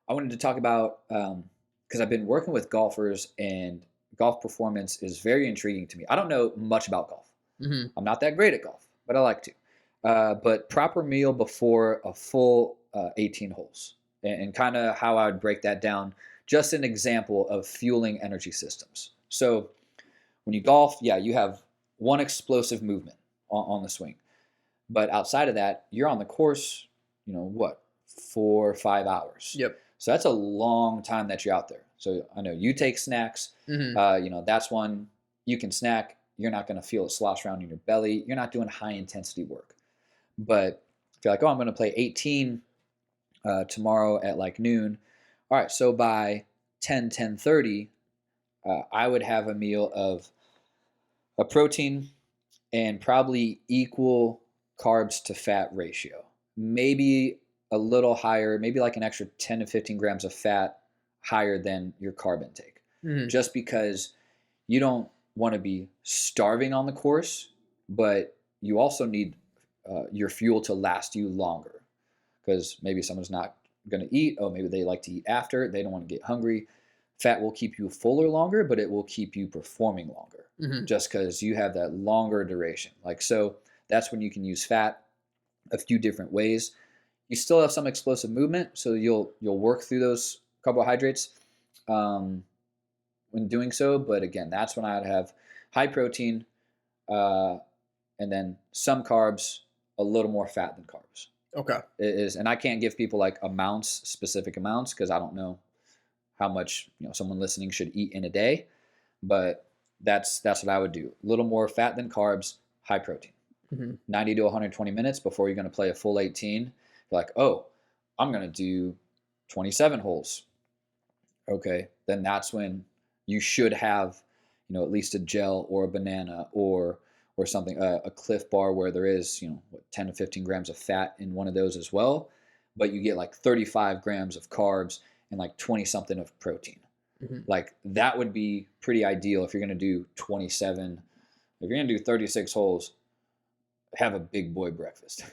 I wanted to talk about because I've been working with golfers and golf performance is very intriguing to me. I don't know much about golf. Mhm. I'm not that great at golf, but I like to. But proper meal before a full 18 holes and kind of how I would break that down. Just an example of fueling energy systems. So when you golf, yeah, you have one explosive movement on the swing. But outside of that, you're on the course, what, 4 or 5 hours. Yep. So that's a long time that you're out there. So I know you take snacks. Mhm. That's one you can snack. You're not going to feel it slosh around in your belly. You're not doing high intensity work. But if you're like, oh, I'm going to play 18 tomorrow at like noon. All right. So by 10:30, I would have a meal of a protein and probably equal carbs to fat ratio. Maybe a little higher, maybe like an extra 10 to 15 grams of fat higher than your carb intake. Mhm. Just because you don't want to be starving on the course, but you also need your fuel to last you longer. Because maybe someone's not going to eat. Oh, maybe they like to eat after. They don't want to get hungry. Fat will keep you fuller longer, but it will keep you performing longer Mhm. just because you have that longer duration. Like, so that's when you can use fat a few different ways. You still have some explosive movement, so you'll work through those carbohydrates um, when doing so. But again, that's when I'd have high protein uh, and then some carbs, a little more fat than carbs. Okay. It is, and I can't give people like amounts, specific amounts, because I don't know how much someone listening should eat in a day. But that's what I would do. A little more fat than carbs, high protein. Mhm. 90 to 120 minutes before you're going to play a full 18. You're like, oh, I'm going to do 27 holes. Okay, then that's when you should have, at least a gel or a banana or something, a Cliff Bar where there is, 10 to 15 grams of fat in one of those as well, but you get like 35 grams of carbs and like 20 something of protein. Mhm. Like that would be pretty ideal if you're going to do 27. If you're going to do 36 holes, have a big boy breakfast.